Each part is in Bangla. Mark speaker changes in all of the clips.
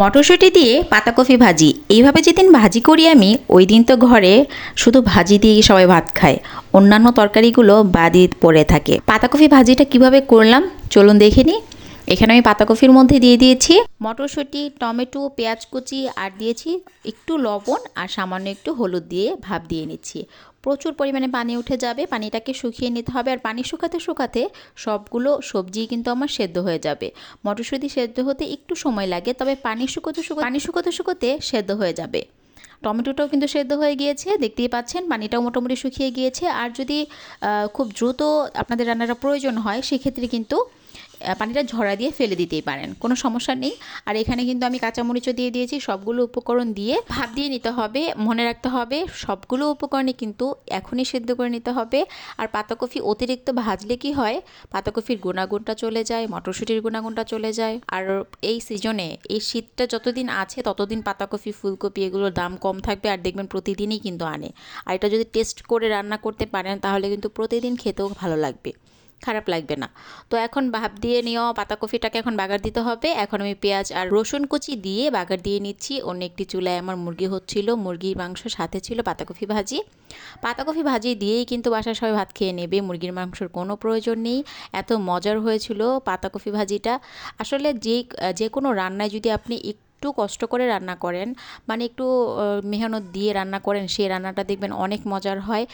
Speaker 1: মটরশুঁটি দিয়ে পাতাকপি ভাজি এইভাবে যেদিন ভাজি করি আমি, ওই দিন তো ঘরে শুধু ভাজি দিয়েই সবাই ভাত খায়, অন্যান্য তরকারিগুলো বাদই পড়ে থাকে। পাতাকপি ভাজিটা কিভাবে করলাম চলুন দেখে নিই। এখানে আমি পাতাকপির মধ্যে দিয়ে দিয়েছি মটরশুঁটি, টমেটো, পেঁয়াজ কুচি আর দিয়েছি একটু লবণ আর সামান্য একটু হলুদ দিয়ে ভাপ দিয়ে নিচ্ছি। প্রচুর পরিমাণে পানি উঠে যাবে, পানিটাকে শুকিয়ে নিতে হবে। আর পানি শুকাতে শুকাতে সবগুলো সবজি কিন্তু আমার সেদ্ধ হয়ে যাবে। মটরশুঁটি সেদ্ধ হতে একটু সময় লাগে, তবে পানি শুকোতে শুকোতে সেদ্ধ হয়ে যাবে। টমেটোটাও কিন্তু সেদ্ধ হয়ে গিয়েছে, দেখতেই পাচ্ছেন পানিটাও মোটামুটি শুকিয়ে গিয়েছে। আর যদি খুব দ্রুত আপনাদের রান্নাটা প্রয়োজন হয় সেক্ষেত্রে কিন্তু পানিটা ঝরা দিয়ে ফেলে দিতেই পারেন, কোনো সমস্যা নেই। আর এখানে কিন্তু আমি কাঁচামরিচও দিয়ে দিয়েছি। সবগুলো উপকরণ দিয়ে ভাপ দিয়ে নিতে হবে। মনে রাখতে হবে সবগুলো উপকরণই কিন্তু এখনই সেদ্ধ করে নিতে হবে। আর পাতাকপি অতিরিক্ত ভাজলে কি হয়, পাতাকপির গুণাগুণটা চলে যায়, মটরশুঁটির গুণাগুণটা চলে যায়। আর এই সিজনে, এই শীতটা যতদিন আছে ততদিন পাতাকপি, ফুলকপি এগুলোর দাম কম থাকবে। আর দেখবেন প্রতিদিনই কিন্তু আনে। আর এটা যদি টেস্ট করে রান্না করতে পারেন তাহলে কিন্তু প্রতিদিন খেতেও ভালো লাগবে, খারাপ লাগবে না। তো এখন ভাপ দিয়ে নেওয়া পাতাকপিটাকে এখন বাগার দিতে হবে। এখন আমি পেঁয়াজ আর রসুন কুচি দিয়ে বাগার দিয়ে নিচ্ছি। অন্য একটি চুলায় আমার মুরগি হচ্ছিল, মুরগির মাংস সাথে ছিল পাতাকপি ভাজি। পাতাকপি ভাজি দিয়েই কিন্তু বাসার সবাই ভাত খেয়ে নেবে, মুরগির মাংসর কোনো প্রয়োজন নেই। এত মজার হয়েছিল পাতাকপি ভাজিটা। আসলে যে কোনো রান্নায় যদি আপনি একটু কষ্ট করে রান্না করেন, মানে একটু মেহনত দিয়ে রান্না করেন, সেই রান্নাটা দেখবেন অনেক মজার হয়।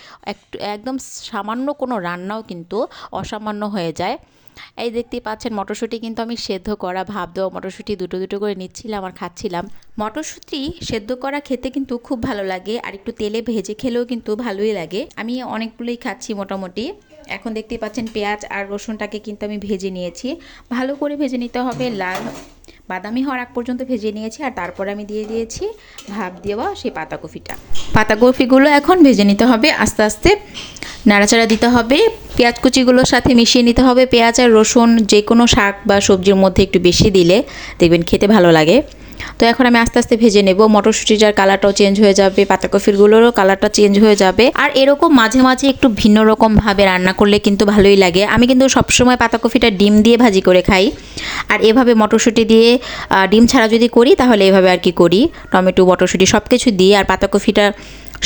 Speaker 1: একদম সামান্য কোনো রান্নাও কিন্তু অসামান্য হয়ে যায়। এই দেখতেই পাচ্ছেন মটরশুঁটি কিন্তু আমি সেদ্ধ করা, ভাপ দেওয়া মটরশুঁটি দুটো দুটো করে নিচ্ছিলাম আর খাচ্ছিলাম। মটরশুঁটি সেদ্ধ করা খেতে কিন্তু খুব ভালো লাগে, আর একটু তেলে ভেজে খেলেও কিন্তু ভালোই লাগে। আমি অনেকগুলোই খাচ্ছি মোটামুটি। এখন দেখতেই পাচ্ছেন পেঁয়াজ আর রসুনটাকে কিন্তু আমি ভেজে নিয়েছি, ভালো করে ভেজে নিতে হবে, লাল বাদামি হওয়ার আগ পর্যন্ত ভেজে নিয়েছি। আর তারপরে আমি দিয়ে দিয়েছি ভাপ দেওয়া সেই পাতাকপিগুলো এখন ভেজে নিতে হবে আস্তে আস্তে, নাড়াচাড়া দিতে হবে। পেঁয়াজ কুচিগুলোর সাথে মিশিয়ে নিতে হবে। পেঁয়াজ আর রসুন যে কোনো শাক বা সবজির মধ্যে একটু বেশি দিলে দেখবেন খেতে ভালো লাগে। তো এখন আমি আস্তে আস্তে ভেজে নেব। মটরশুঁটিটার কালারটাও চেঞ্জ হয়ে যাবে, পাতাকপিগুলোরও কালারটা চেঞ্জ হয়ে যাবে। আর এরকম মাঝে মাঝে একটু ভিন্ন রকমভাবে রান্না করলে কিন্তু ভালোই লাগে। আমি কিন্তু সবসময় পাতাকপিটা ডিম দিয়ে ভাজি করে খাই, আর এভাবে মটরশুঁটি দিয়ে ডিম ছাড়া যদি করি তাহলে এভাবে আর কি করি, টমেটো মটরশুঁটি সব কিছু দিয়ে। আর পাতাকপিটা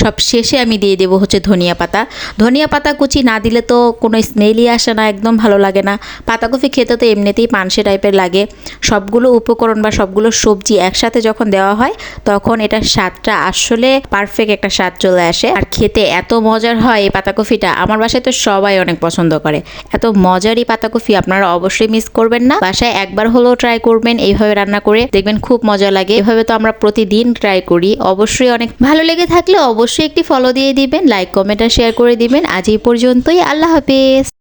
Speaker 1: সব শেষে আমি দিয়ে দেবো হচ্ছে ধনিয়া পাতা কুচি না দিলে তো কোনো স্মেলই আসে না, একদম ভালো লাগে না। পাতাকপি খেতে তো এমনিতেই পানসে টাইপের লাগে। সবগুলো উপকরণ বা সবগুলো সবজি একসাথে যখন দেওয়া হয় তখন এটার স্বাদটা আসলে পারফেক্ট একটা স্বাদ চলে আসে। আর খেতে এত মজার হয় এই পাতাকপিটা, আমার বাসায় তো সবাই অনেক পছন্দ করে। এত মজারই পাতাকপি আপনারা অবশ্যই মিস করবেন না, বাসায় একবার হলেও ট্রাই করবেন এইভাবে রান্না করে, দেখবেন খুব মজা লাগে। এভাবে তো আমরা প্রতিদিন ট্রাই করি। অবশ্যই অনেক ভালো লেগে থাকলে অবশ্যই একটি ফলো দিয়ে দিবেন, লাইক কমেন্ট আর শেয়ার করে দিবেন। আজ এই পর্যন্তই, আল্লাহ হাফেজ।